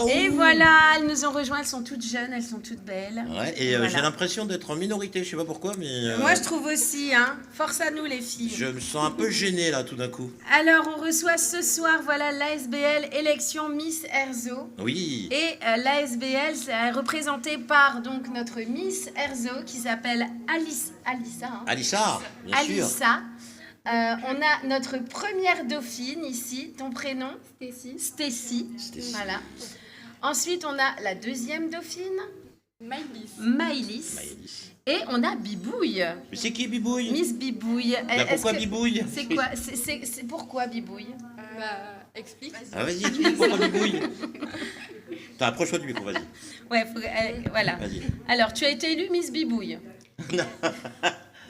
Waouh! Et voilà, elles nous ont rejoints, elles sont toutes jeunes, elles sont toutes belles. Ouais, et Voilà. j'ai l'impression d'être en minorité, je sais pas pourquoi, mais Moi, je trouve aussi, hein. Force à nous, les filles. je me sens un peu gêné là tout d'un coup. Alors, on reçoit ce soir, voilà, l'ASBL élection Miss Erzo. Oui, Et l'ASBL est représentée par donc notre Miss Erzo qui s'appelle Alissa. Hein. Alissa, bien sûr. Alissa. On a notre première dauphine ici. Ton prénom? Stacy. Stacy. Stacy. Voilà. Ensuite, on a la deuxième dauphine, Maïlis. Maëlys. Maëlys. Et on a Bibouille. Mais c'est qui Bibouille? Miss Bibouille. Bah, pourquoi Bibouille? C'est quoi? C'est pourquoi Bibouille? Explique. Ah vas-y, explique pourquoi Bibouille. T'as approche-toi du micro, vas-y. Ouais, voilà. Vas-y. Alors, tu as été élue Miss Bibouille.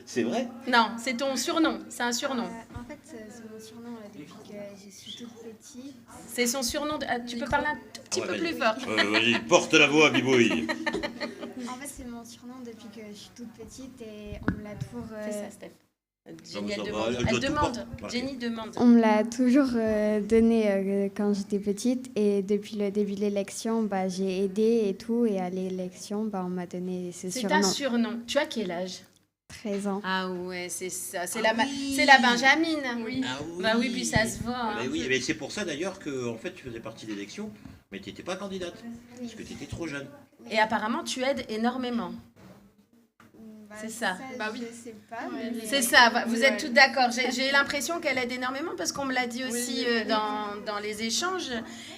C'est vrai? Non, c'est ton surnom. C'est un surnom. En fait, c'est mon surnom depuis que je suis toute petite. C'est son surnom. Tu peux parler un tout petit peu plus fort. Vas-y, porte la voix, Bibouille. En fait, c'est mon surnom depuis que je suis toute petite et on me l'a toujours. Fais ça, Steph. Jenny, mais elle ça va, demande. elle doit Elle tout demande. porter. Jenny demande. On me l'a toujours donné quand j'étais petite et depuis le début de l'élection, bah, j'ai aidé et tout et à l'élection, bah, on m'a donné ce C'est un surnom. surnom. Tu as quel âge? 13 ans. Ah ouais, c'est ça. C'est Ah la, oui. c'est la Benjamine. Oui. Ah oui. Bah oui, puis ça se voit. Ah hein. bah oui, mais c'est pour ça d'ailleurs que en fait tu faisais partie de l'élection, mais tu n'étais pas candidate parce que tu étais trop jeune. Et apparemment, tu aides énormément. Bah, C'est ça. Bah oui. Je sais pas. Mais... C'est ça, vous êtes Ouais. toutes d'accord. J'ai l'impression qu'elle aide énormément parce qu'on me l'a dit aussi Oui. dans les échanges.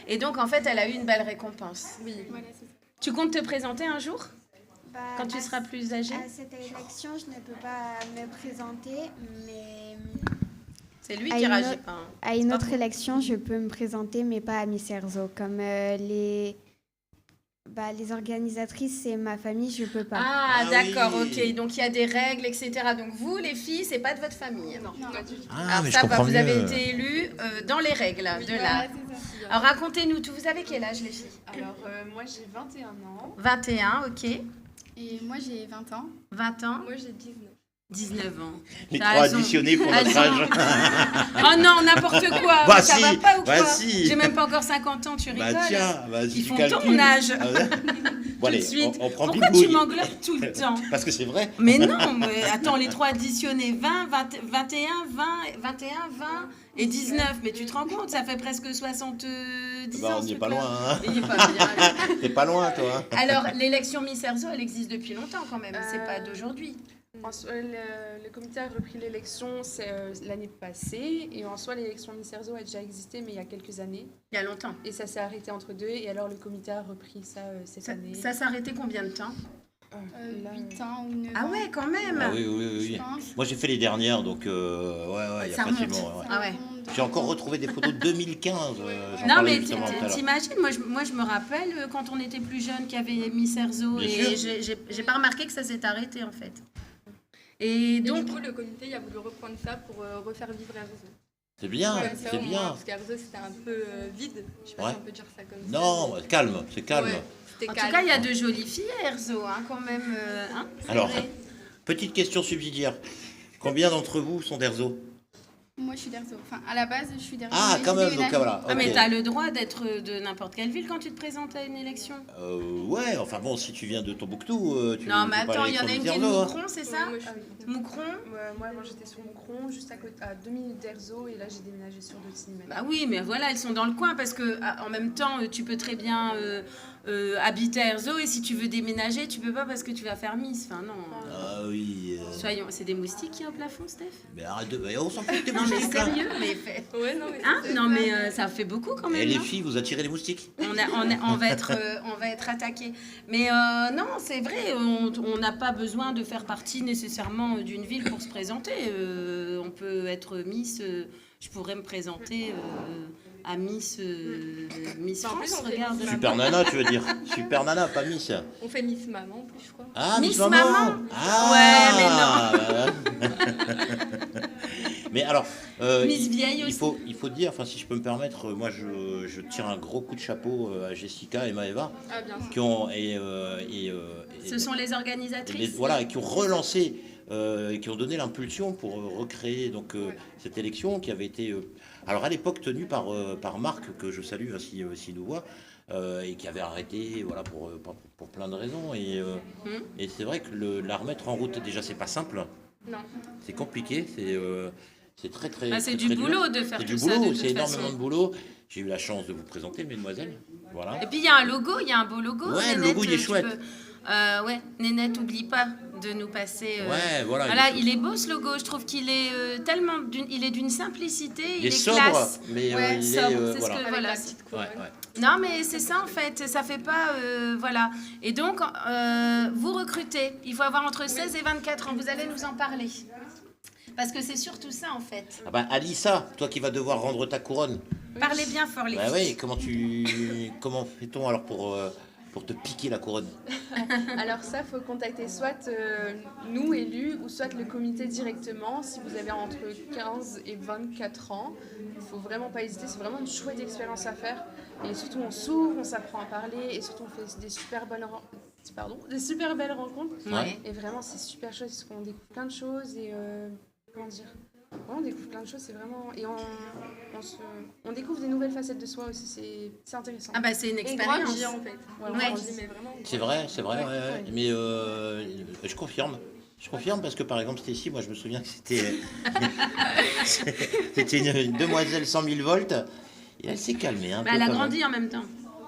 Et donc, en fait, elle a eu une belle récompense. Oui. Voilà, c'est ça. Tu comptes te présenter un jour Bah, quand tu à- seras plus âgée? À cette élection, je ne peux pas me présenter, mais C'est lui À qui une réagit autre- pas. hein. à une pas autre bon. élection, je peux me présenter, mais pas à Miss Erzo. Comme les organisatrices, c'est ma famille, je peux pas. Ah, Ah d'accord, oui. ok. Donc, il y a des règles, etc. Donc, vous, les filles, c'est pas de votre famille. Non, pas du tout. Ah, Alors, mais ça je va, comprends vous mieux. avez été élus dans les règles Oui, de voilà, l'art. c'est ça. Alors, racontez-nous tout. Vous avez quel âge, les filles? Alors, moi j'ai 21 ans 21, ok. Et moi j'ai 20 ans. 20 ans, moi j'ai 19. 19 ans. Les T'as trois raison. additionnés pour Elles notre ont- âge. Oh non, n'importe quoi. Bah Ça si, va pas ou bah quoi? si. J'ai même pas encore 50 ans, tu rigoles. Bah tiens, bah, si Ils tu font calcules. ton âge. Ah ouais. Bon, allez, Tout de suite. on prend Pourquoi Bibouille. tu m'englobes tout le temps? Parce que c'est vrai. Mais non, mais attends, les trois additionnés, 20, 21, 20, 21, 20 et 19. Mais tu te rends compte, ça fait presque 70 Bah, ans. on ce n'y est pas truc-là. loin. Hein. Il est pas bien. T'es pas loin, toi. Hein. Alors, l'élection Miss Erzo, elle existe depuis longtemps quand même. C'est pas Euh, d'aujourd'hui. Le comité a repris l'élection l'année passée et en soi l'élection Miss Erzo a déjà existé mais il y a quelques années Il y a longtemps. et ça s'est arrêté entre deux et alors le comité a repris ça cette année. Ça s'est arrêté combien de temps? Là, 8 ans ou 9 Ah ans. ouais, quand même. Ah oui, oui, oui. Je pense. Moi, j'ai fait les dernières, donc ouais, il y a Ça remonte. facilement. Ouais. Ah ouais. J'ai encore retrouvé des photos de 2015. j'en Non, parlais mais justement tout à l'heure. t'imagines, moi je me rappelle quand on était plus jeune qu'il y avait Miss Erzo Bien et sûr. j'ai pas remarqué que ça s'est arrêté en fait. Et Et donc, du coup le comité il a voulu reprendre ça pour refaire vivre Erzo. C'est bien, Ouais, ça, c'est au moins, bien. Parce qu'Erzo c'était un peu vide, je sais pas Ouais. si on peut dire ça comme ça. Non, calme, c'est calme. Ouais, c'était en calme. tout cas, il y a de jolies filles à Erzo, hein, quand même. Hein, c'est Alors, vrai. petite question subsidiaire. Combien d'entre vous sont d'Erzo? Moi je suis d'Erzo. Enfin, à la base je suis d'Erzo. Ah, mais quand j'ai même, donc déménagé. voilà. Ah, mais ok. t'as le droit d'être de n'importe quelle ville quand tu te présentes à une élection. Ouais, enfin bon, si tu viens de Tombouctou, tu Non, mais tu peux pas attends, aller il y en a sur une qui est de Miss Erzo, hein. Moucron, c'est Ouais, ça? moi, je suis- Moucron? Moi j'étais sur Moucron, juste à 2 minutes d'Erzo et là j'ai déménagé sur Dauphine. Bah oui, mais voilà, elles sont dans le coin parce que en même temps, tu peux très bien habiter à Erzo et si tu veux déménager, tu peux pas parce que tu vas faire Miss. Enfin non. Ah oui. Soyons, c'est des moustiques qui y a au plafond, Steph? Mais arrête de. Mais on s'en fout des Non mais moustiques, là. sérieux, mais fait. Ouais, non, mais Hein? c'était Non pas- mais ça fait beaucoup quand Et même. les non filles, vous attirez les moustiques? on va être attaqué. Mais non, c'est vrai, on n'a pas besoin de faire partie nécessairement d'une ville pour se présenter. On peut être Miss. Je pourrais me présenter à Miss En plus, France. on fait Regarde. Miss Super nana, tu veux dire? Super nana, pas Miss. On fait Miss Maman en plus, je crois. Ah, Miss Miss Maman. Maman. Ah, Ouais, mais alors, Miss Vieille aussi. il faut dire, enfin si je peux me permettre, moi je tire un gros coup de chapeau à Jessica et Maëva Ah bien sûr. qui ont Ce sont les et organisatrices. voilà, et qui ont relancé et qui ont donné l'impulsion pour recréer donc, cette élection qui avait été, alors à l'époque tenue par Marc, que je salue hein, s'il nous voit, et qui avait arrêté voilà, pour plein de raisons. Et c'est vrai que la remettre en route, déjà, c'est pas simple. Non. C'est compliqué, c'est très très. Bah, c'est très, du très boulot dur. de faire C'est tout du ça. boulot, De toute c'est énormément façon. de boulot. J'ai eu la chance de vous présenter, mesdemoiselles. Voilà. Et puis il y a un logo, il y a un beau logo. Ouais, le Nénette, logo, il est tu chouette. ouais, Nénette, oublie pas de nous passer. Ouais, voilà. Voilà, il est beau ce logo. Je trouve qu'il est tellement il est d'une simplicité, il est sobre, classe. mais Ouais, il sobre, est c'est voilà. ce que Avec voilà. la petite Ouais, couronne. ouais. Non, mais c'est ça en fait. Ça fait pas voilà. Et donc vous recrutez. Il faut avoir entre 16 et 24 ans. Vous allez nous en parler. Parce que c'est surtout ça en fait. Ah bah, Alissa, toi qui vas devoir rendre ta couronne. Parlez bien fort les Bah filles. oui, comment fait-on alors pour te piquer la couronne? Alors ça, faut contacter soit nous, élus, ou soit le comité directement. Si vous avez entre 15 et 24 ans, il faut vraiment pas hésiter. C'est vraiment une chouette expérience à faire. Et surtout, on s'ouvre, on s'apprend à parler, et surtout, on fait des super belles rencontres. Ouais. Et vraiment, c'est super chouette parce qu'on découvre plein de choses et comment dire. Ouais, on découvre plein de choses, c'est vraiment. Et on découvre des nouvelles facettes de soi aussi, c'est intéressant. Ah bah c'est une On expérience. grandit en fait. Ouais, on Ouais. grandit, mais vraiment. C'est vrai, ouais, ouais. Ouais. Mais je confirme. Je confirme parce que par exemple Stécie, moi je me souviens que c'était une demoiselle 100 000 volts et elle s'est calmée un Bah, peu elle a quand même. grandi en même temps.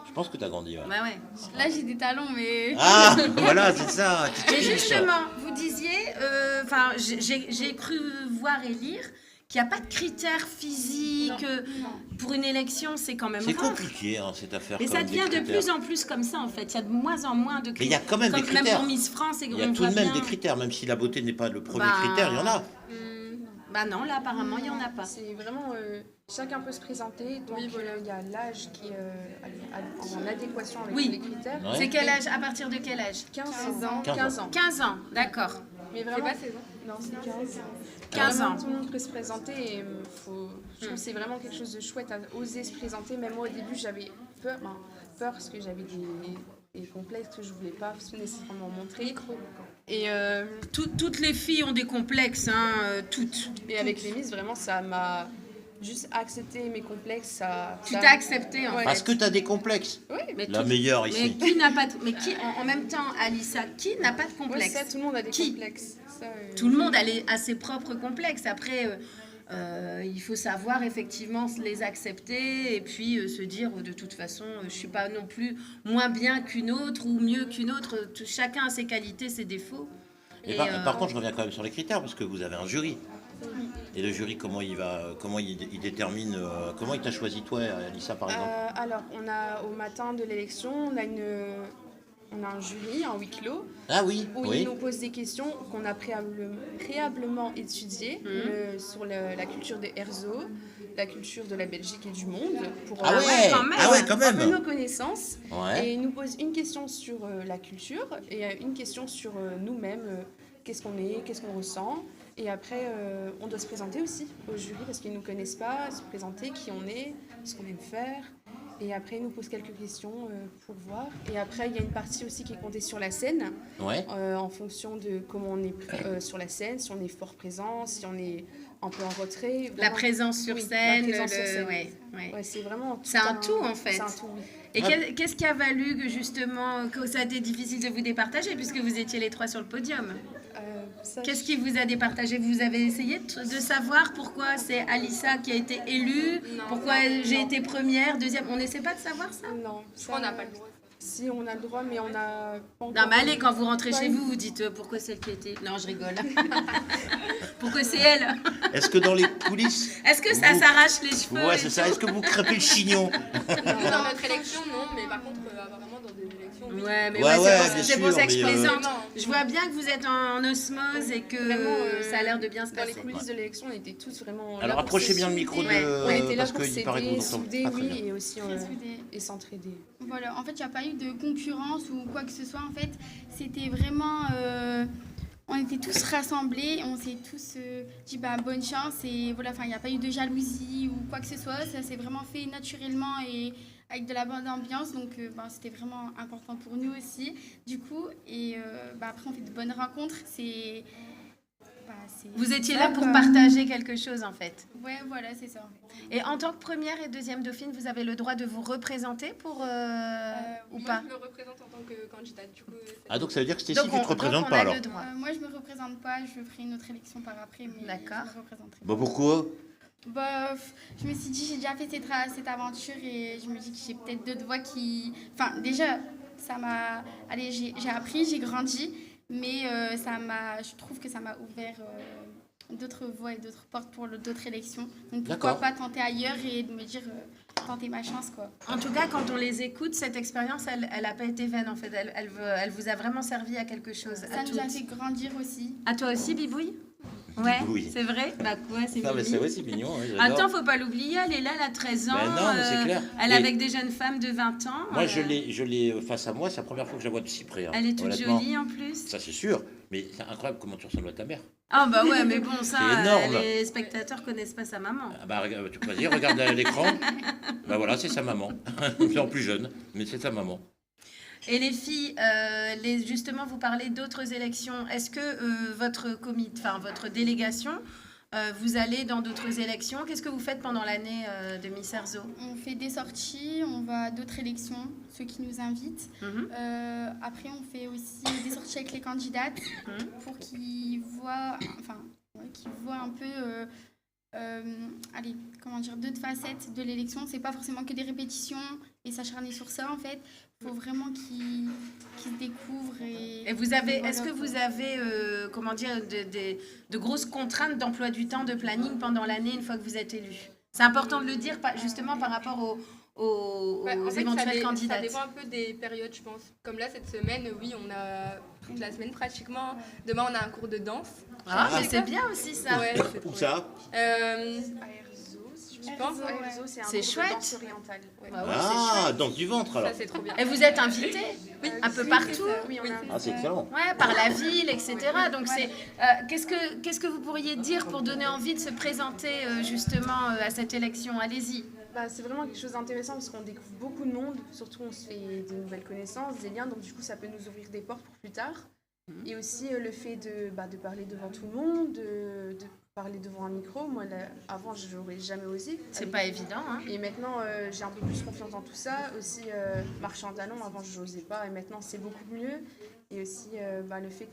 Je pense que tu as grandi. Ouais. Bah ouais. Là, j'ai des talents, mais. Ah, voilà, c'est ça. tu Et triches. justement, vous disiez, enfin, j'ai cru voir et lire qu'il n'y a pas de critères physiques pour une élection, c'est quand même C'est rare. compliqué hein, cette affaire. Et quand ça même, des devient de critères. plus en plus comme ça en fait. Il y a de moins en moins de critères. Mais il y a quand même des Même critères. pour Miss France, et Il y a on tout de voit même bien. des critères, même si la beauté n'est pas le premier Bah, critère, il y en a. Bah non, là apparemment il n'y en a pas. C'est vraiment chacun peut se présenter. Donc il y a l'âge qui est en adéquation avec Oui. les critères. Ouais. C'est quel âge? À partir de quel âge? 15 15 ans. 15 ans. 15 ans, d'accord. Mais vraiment. C'est pas 16 ans. Non, c'est 15. 15 Vraiment, ans. tout le monde peut se présenter et je trouve que c'est vraiment quelque chose de chouette à oser se présenter. Même moi au début j'avais peur parce que j'avais des complexes que je voulais pas nécessairement montrer. Et, Toutes les filles ont des complexes, hein, toutes. et avec les Miss, vraiment ça m'a juste accepté mes complexes. Tu t'as accepté en Ouais. fait. Parce que tu as des complexes. Mais La tout- meilleure Mais ici. qui n'a pas de... Mais qui, en même temps, Alissa, qui n'a pas de Ouais, complexe? ça, tout le monde a des Qui complexes. Ça, Tout le monde a ses propres complexes. Après, il faut savoir effectivement les accepter et puis se dire de toute façon, je suis pas non plus moins bien qu'une autre ou mieux qu'une autre. Chacun a ses qualités, ses défauts. Et par contre, je reviens quand même sur les critères parce que vous avez un jury. Et le jury, comment il détermine, comment il t'a choisi toi, Alissa, par exemple? alors, au matin de l'élection, on a un jury, un huis clos, Ah oui, où oui. ils nous posent des questions qu'on a préalablement étudiées sur la culture des Erzo, la culture de la Belgique et du monde, pour Ah ouais, quand même. ah ouais, quand un peu même. nos connaissances. Ouais. Et ils nous posent une question sur la culture et une question sur nous-mêmes, qu'est-ce qu'on est, qu'est-ce qu'on ressent. Et après, on doit se présenter aussi au jury parce qu'ils ne nous connaissent pas, se présenter qui on est, ce qu'on aime faire. Et après, ils nous posent quelques questions pour voir. Et après, il y a une partie aussi qui est comptée sur la scène, Ouais. en fonction de comment on est sur la scène, si on est fort présent, si on est un peu en retrait. La présence sur Oui, scène, la présence sur scène. ouais, ouais. Ouais, c'est vraiment C'est un tout, en fait. C'est un tout, oui. Et Ah. qu'est-ce qui a valu que justement que ça a été difficile de vous départager puisque vous étiez les trois sur le podium? Ça, Qu'est-ce qui vous a départagé? Vous avez essayé de savoir pourquoi c'est Alissa qui a été élue, pourquoi j'ai été première, deuxième. On n'essaie pas de savoir ça? Non, Je crois qu'on n'a pas le droit. Si, on a le droit, mais on n'a pas encore... Non, mais allez, quand vous rentrez Pas chez une- vous, vous dites pourquoi c'est elle qui a été. Non, je rigole. Pourquoi c'est elle? Est-ce que dans les coulisses, Est-ce que ça Vous- s'arrache les cheveux? ouais, et c'est ça. tout Est-ce que vous crêpez le chignon? Nous, dans notre élection, non, mais par contre, apparemment, dans des élections, oui. Ouais, mais Ouais, ouais, c'est bien pour ça sûr, que je mais, plaisante. Non. Je vois bien que vous êtes en osmose et que Vraiment, ça a l'air de bien se Dans les passer. coulisses de l'élection, on était tous vraiment... là Alors pour approchez bien le s'aider. micro de, Ouais. On était là parce pour qu'il paraît que vous s'aider, entendez souder, pas très bien. oui, et aussi Très soudés. et s'entraider. Voilà, en fait, il n'y a pas eu de concurrence ou quoi que ce soit. En fait, c'était vraiment. On était tous rassemblés, on s'est tous dit bah, bonne chance. Et voilà, enfin, il n'y a pas eu de jalousie ou quoi que ce soit. Ça s'est vraiment fait naturellement et avec de la bonne ambiance. Donc, c'était vraiment important pour nous aussi, du coup. Et après, on fait de bonnes rencontres. Vous étiez ça, là pour quoi. partager quelque chose en fait. Ouais, voilà, c'est ça. Et en tant que première et deuxième dauphine, vous avez le droit de vous représenter pour ou Moi, pas? je me représente en tant que candidate. Du coup, Ah, donc ça veut dire que Stécie, Donc tu te représentes pas a alors? le droit. Moi, je me représente pas. Je ferai une autre élection par après, mais D'accord. je me représenterai Bah pas. pourquoi? Je me suis dit, j'ai déjà fait cette aventure et je me dis que j'ai peut-être d'autres voies qui... Enfin, déjà, ça m'a... Allez, j'ai appris, j'ai grandi, mais je trouve que ça m'a ouvert d'autres voies et d'autres portes pour d'autres élections. Donc pourquoi D'accord. pas tenter ailleurs et de me dire, tenter ma chance, quoi. En tout cas, quand on les écoute, cette expérience, elle a pas été vaine en fait. Elle vous a vraiment servi à quelque chose. Ça À nous a toutes. fait grandir aussi. À toi aussi, Bibouille? Ouais, Bibouille. c'est vrai. Bah quoi, c'est Ah, mais mimi. c'est vrai, c'est mignon. Ouais, j'adore. Attends, faut pas l'oublier, elle est là, elle a 13 ans. Ben non, mais c'est clair. Elle est Et- avec des jeunes femmes de 20 ans. Moi, je l'ai face à moi, c'est la première fois que je la vois de si près. Hein, Elle est toute honnêtement. jolie en plus. Ça, c'est sûr. Mais c'est incroyable comment tu ressembles à ta mère. Ah bah ouais, mais bon, ça, C'est énorme. les spectateurs connaissent pas sa maman. Ah bah, vas-y, regarde l'écran. Bah voilà, c'est sa maman. C'est en plus jeune, mais c'est sa maman. Et les filles, justement, vous parlez d'autres élections. Est-ce que votre délégation, vous allez dans d'autres élections? Qu'est-ce que vous faites pendant l'année de Miss Erzo? On fait des sorties, on va à d'autres élections, ceux qui nous invitent. Mhm. Après, on fait aussi des sorties avec les candidates pour qu'ils voient, qu'ils voient un peu, d'autres facettes de l'élection. C'est pas forcément que des répétitions et s'acharner sur ça, en fait. Il faut vraiment qu'ils se découvrent. Et vous avez, est-ce que vous avez, de grosses contraintes d'emploi du temps, de planning pendant l'année une fois que vous êtes élu? C'est important de le dire, justement par rapport aux en fait, éventuels ça candidates. dépend un peu des périodes, je pense. Comme là, cette semaine, oui, on a toute la semaine pratiquement. Demain, on a un cours de danse. Ah, mais c'est bien aussi ça. Ouais, c'est trop Où ça? Je pense. Erzo, C'est chouette. orientale. Ouais. Ah ouais, Ah, donc du ventre alors. Ça, c'est trop bien. Et vous êtes invité un peu partout, Oui, on a Ah, c'est excellent. ouais, par la ville, etc. Donc c'est, qu'est-ce que vous pourriez dire pour donner envie de se présenter justement à cette élection? Allez-y. C'est vraiment quelque chose d'intéressant parce qu'on découvre beaucoup de monde, surtout on se fait de nouvelles connaissances, des liens, donc du coup ça peut nous ouvrir des portes pour plus tard. Et aussi le fait de parler devant tout le monde, de parler devant un micro. Moi, avant, je n'aurais jamais osé. C'est pas évident, hein. Et maintenant, j'ai un peu plus confiance dans tout ça. Aussi, marcher en talons, avant, je n'osais pas. Et maintenant, c'est beaucoup mieux. Et aussi, le fait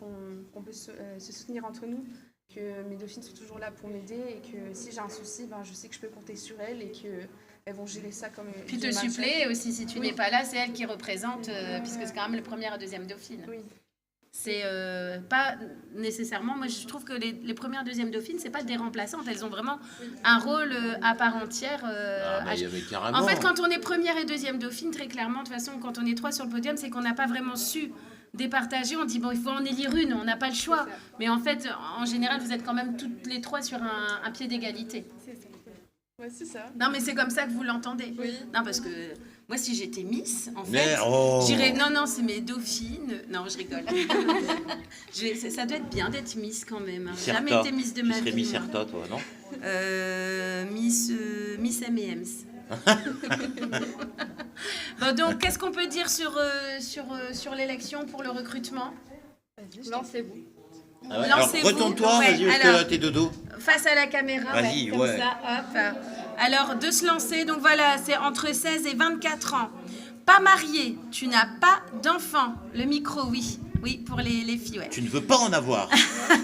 qu'on peut se soutenir entre nous, que mes dauphines sont toujours là pour m'aider et que si j'ai un souci, je sais que je peux compter sur elles et qu'elles vont gérer ça comme Puis j'ai te ma suppléer aussi, si tu Oui. n'es pas là, c'est elle qui représente, puisque c'est quand même le première et deuxième dauphine. Oui. C'est pas nécessairement, moi je trouve que les premières deuxièmes dauphines, c'est pas des remplaçantes, elles ont vraiment un rôle à part entière. Ah, mais il y avait carrément. En fait, quand on est première et deuxième dauphine, très clairement, de toute façon, quand on est trois sur le podium, c'est qu'on n'a pas vraiment su départager. On dit, bon, il faut en élire une, on n'a pas le choix. Mais en fait, en général, vous êtes quand même toutes les trois sur un pied d'égalité. Ouais, c'est ça. Non, mais c'est comme ça que vous l'entendez. Oui. Non, parce que moi, si j'étais Miss, en Mais, fait, oh. j'irais... Non, c'est mes dauphines. Non, je rigole. Ça doit être bien d'être Miss quand même. J'ai jamais Certa. été Miss de Tu ma serais vie. Miss moi. Certa, toi, non? Miss M&M's. Bon, donc, qu'est-ce qu'on peut dire sur l'élection pour le recrutement? Lancez-vous. Ah ouais, alors, Lancez-vous. retourne-toi, Ouais, vas-y, parce que alors. là, t'es de dos. Face à la caméra, Vas-y, comme ouais. ça, hop. Alors, de se lancer, donc voilà, c'est entre 16 et 24 ans. Pas marié, tu n'as pas d'enfant. Le micro, oui. Oui, pour les filles, ouais. Tu ne veux pas en avoir.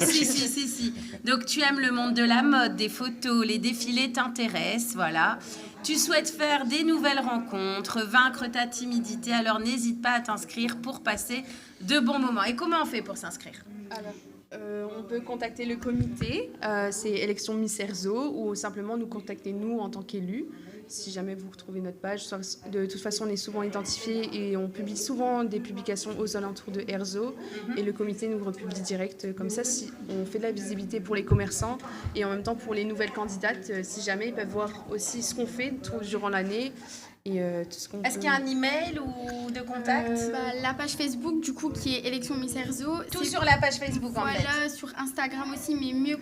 Si. Donc, tu aimes le monde de la mode, des photos, les défilés t'intéressent, voilà. Tu souhaites faire des nouvelles rencontres, vaincre ta timidité, alors n'hésite pas à t'inscrire pour passer de bons moments. Et comment on fait pour s'inscrire? Alors, on peut contacter le comité, c'est élection Miss Erzo, ou simplement nous contacter nous en tant qu'élus. Si jamais vous retrouvez notre page, de toute façon on est souvent identifiés et on publie souvent des publications aux alentours de Erzo et le comité nous republie direct. Comme ça, si on fait de la visibilité pour les commerçants et en même temps pour les nouvelles candidates, si jamais ils peuvent voir aussi ce qu'on fait durant l'année et tout ce qu'on Est-ce qu'il y a un email ou de contact? La page Facebook, du coup, qui est Élection Miss Erzo. Tout c'est- sur la page Facebook, en fait. Voilà, sur Instagram aussi, mais mieux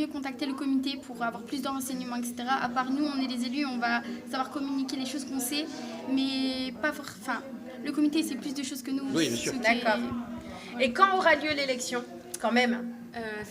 contacter le comité pour avoir plus de renseignements, etc. À part nous, on est les élus, on va savoir communiquer les choses qu'on sait, mais pas le comité sait plus de choses que nous. Oui, bien sûr. ce qui est- D'accord. Et quand aura lieu l'élection, quand même?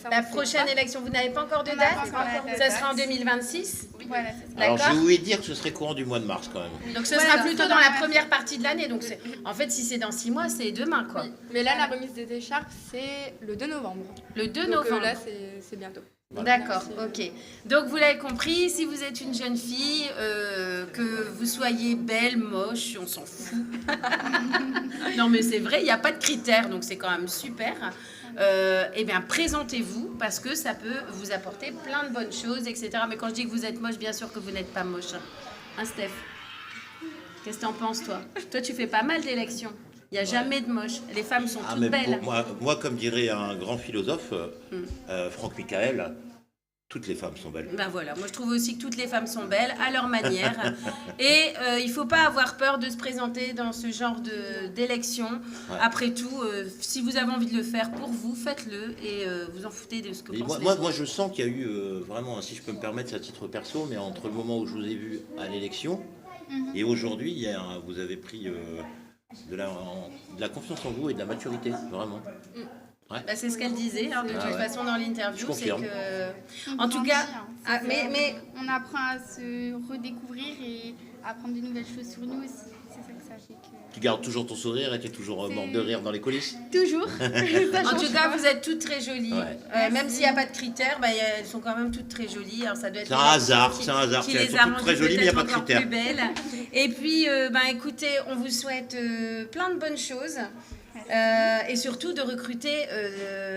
La prochaine élection, vous n'avez pas encore de On n'a date? pas encore la Ça date. sera en 2026? Voilà, c'est ça. Alors, D'accord. je voulais dire que ce serait courant du mois de mars, quand même. Donc ce Ouais, sera dans- plutôt dans dans la la- première partie de l'année. Donc en fait, si c'est dans 6 mois, c'est demain, quoi. Oui. Mais là, la remise des écharpes, c'est le 2 novembre. Le 2 Donc novembre. là, c'est bientôt. D'accord, ok. Donc vous l'avez compris, si vous êtes une jeune fille, que vous soyez belle, moche, on s'en fout. Non mais c'est vrai, il n'y a pas de critères, donc c'est quand même super. Eh bien présentez-vous parce que ça peut vous apporter plein de bonnes choses, etc. Mais quand je dis que vous êtes moche, bien sûr que vous n'êtes pas moche. Hein, Steph? Qu'est-ce que t'en penses, toi? Toi, tu fais pas mal d'élections. Il n'y a jamais de moche. Les femmes sont Ah, toutes mais belles. pour moi, comme dirait un grand philosophe, Franck Michael, toutes les femmes sont belles. Ben voilà, moi je trouve aussi que toutes les femmes sont belles à leur manière. Et il ne faut pas avoir peur de se présenter dans ce genre d'élection. Ouais. Après tout, si vous avez envie de le faire pour vous, faites-le et vous en foutez de ce que Et pensent les moi, autres. je sens qu'il y a eu vraiment, si je peux me permettre, à titre perso, mais entre le moment où je vous ai vu à l'élection et aujourd'hui, vous avez pris de la confiance en vous et de la maturité, vraiment. Bah, c'est ce qu'elle disait hein, de toute ouais. façon dans l'interview. Je confirme. Que... On En tout grandit, cas, hein, ah, c'est mais on apprend à se redécouvrir et à apprendre de nouvelles choses sur nous aussi. C'est ça que ça fait que... Tu gardes toujours ton sourire et tu es toujours morte de rire dans les coulisses. Toujours. en tout cas, vous êtes toutes très jolies. Ouais. Même s'il n'y a pas de critères, bah, elles sont quand même toutes très jolies. Alors, ça doit être C'est un l'élection hasard, qui- c'est un hasard. qui Elles les sont a toutes très rendues jolies, mais il n'y a peut-être pas de encore critères. plus belles. Et puis, écoutez, on vous souhaite plein de bonnes choses. Et surtout de recruter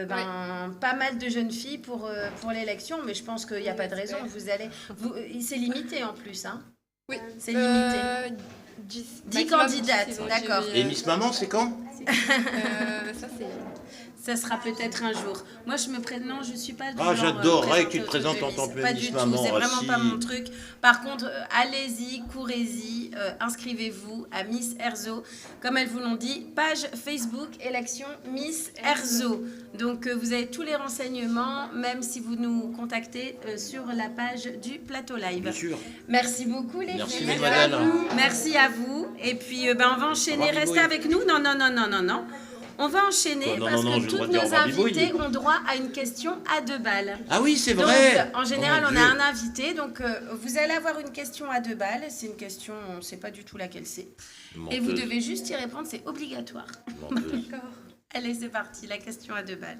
pas mal de jeunes filles pour l'élection, mais je pense qu'il n'y a pas de raison. C'est limité en plus, hein. Oui. C'est limité. 10 candidates, d'accord. Et Miss Maman, c'est quand? Ça, c'est... Ça sera peut-être un jour. Moi, je me présente. Non, je suis pas du Ah, genre, j'adorerais que tu te présenter présentes en autour tant de que liste. Pas Miss du tout. Maman, C'est ah, vraiment si. pas mon truc. Par contre, allez-y, courez-y, inscrivez-vous à Miss Erzo. Comme elles vous l'ont dit, page Facebook élection Miss Erzo. Donc, vous avez tous les renseignements, même si vous nous contactez sur la page du plateau live. Bien sûr. Merci beaucoup, les Merci, filles. mesdemoiselles. Merci à vous. Et puis, on va enchaîner. Au revoir, Restez Bibouille. avec nous. Non. On va enchaîner Oh, non, parce non, que j'ai le toutes droit de dire nos au revoir, Bibouille. invités ont droit à une question à 2 balles. Ah oui, c'est Donc, vrai. en général, Oh, on mon a Dieu. un invité. Donc, vous allez avoir une question à 2 balles. C'est une question, on ne sait pas du tout laquelle c'est. Et vous Menteuse. devez juste y répondre, c'est obligatoire. Menteuse. Allez, c'est parti, la question à 2 balles.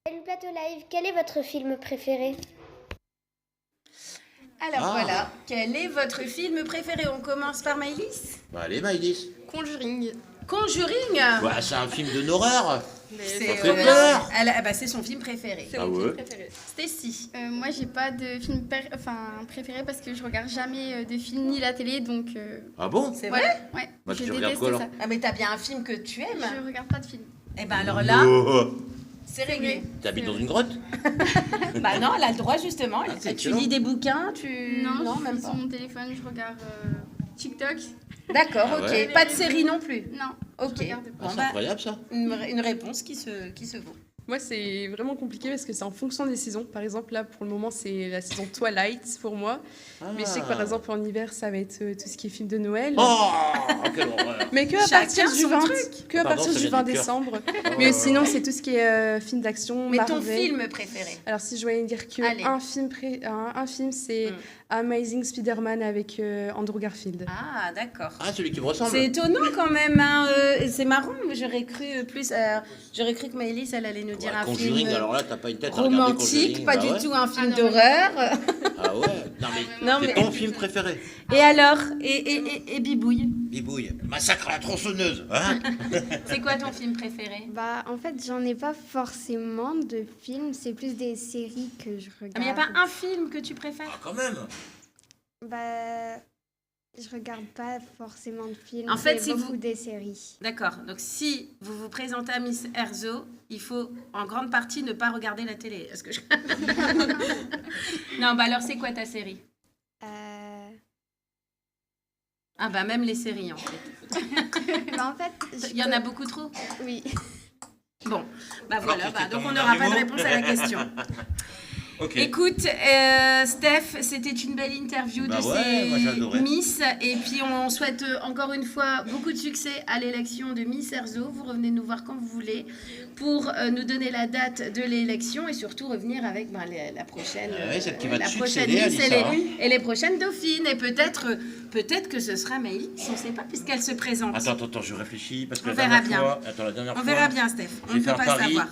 Le plateau live, quel est votre film préféré? Alors Ah. voilà, quel est votre film préféré? On commence par Maëlys. Bah, allez, Maïlis. Conjuring. Conjuring. Bah, c'est un film de horreur. C'est Ça fait peur. c'est son film préféré. C'est Ah mon ouais. film préféré. Stacy. Moi, j'ai pas de film préféré parce que je regarde jamais de films ni la télé, donc Ah bon? C'est voilà. vrai? Ouais, Bah, je tu regardes déteste quoi, alors? ça. Ah mais t'as bien un film que tu aimes. Je regarde pas de films. Eh ben alors là, Oh. c'est réglé. T'habites dans une grotte? Bah non, elle a le droit justement. Ah, c'est Tu excellent. lis des bouquins, Non, même sur pas. mon téléphone, je regarde TikTok. D'accord, Ah ok. ouais. Pas de série non plus. Non, Ok. je regarde Ah, pas. c'est bah, incroyable, ça. Une réponse qui se vaut. Moi, c'est vraiment compliqué parce que c'est en fonction des saisons. Par exemple, là, pour le moment, c'est la saison Twilight pour moi. Mais je sais que, par exemple, en hiver, ça va être tout ce qui est film de Noël. Oh, quelle horreur. Mais que à Chacun partir du son 20, truc. que à Pardon, partir ça du vient 20 du cœur. décembre. Oh. Mais sinon, c'est tout ce qui est film d'action, Mais Marvel. ton film préféré? Alors, si je voulais dire que Allez. un film, c'est Amazing Spider-Man avec Andrew Garfield. Ah, d'accord. Ah, celui qui me ressemble. C'est étonnant quand même, hein, c'est marrant, j'aurais cru plus. J'aurais cru que Maëlys, elle allait nous dire Ouais, un Conjuring, film alors là, t'as pas une tête à regarder romantique, Conjuring. pas Bah du ouais. tout un film non, mais- d'horreur. Ah ouais. Non, mais Non, c'est mais- ton film préféré. Et alors, et Bibouille, Bibouille. Massacre à la tronçonneuse. Hein? c'est quoi ton film préféré? Bah, en fait, j'en ai pas forcément de films, c'est plus des séries que je regarde. Ah, mais il n'y a pas un film que tu préfères? Ah, quand même. Bah, je regarde pas forcément de films, En fait, c'est si beaucoup vous- des séries. D'accord, donc si vous vous présentez à Miss Erzo, il faut en grande partie ne pas regarder la télé. Est-ce que je... Non, bah alors c'est quoi ta série? Ah bah même les séries en fait. Bah, en fait, Il y en a beaucoup trop? Oui. Bon, bah voilà, Alors, bah, c'était donc ton on n'aura pas de dernier mot. réponse à la question. Ok. Écoute, Steph, c'était une belle interview Bah de ouais, moi, j'ai adoré. ces Miss. Et puis, on souhaite encore une fois beaucoup de succès à l'élection de Miss Erzo. Vous revenez nous voir quand vous voulez pour nous donner la date de l'élection et surtout revenir avec la prochaine, Ouais, celle qui va te la prochaine succéder, Miss Alissa, hein. et les prochaines dauphines. Et peut-être que ce sera Maëlys, on ne sait pas puisqu'elle se présente. Attends, je réfléchis parce que On la verra dernière bien. fois... Attends, la dernière On fois... verra bien, Steph. On j'ai ne fait peut un pas pari. savoir.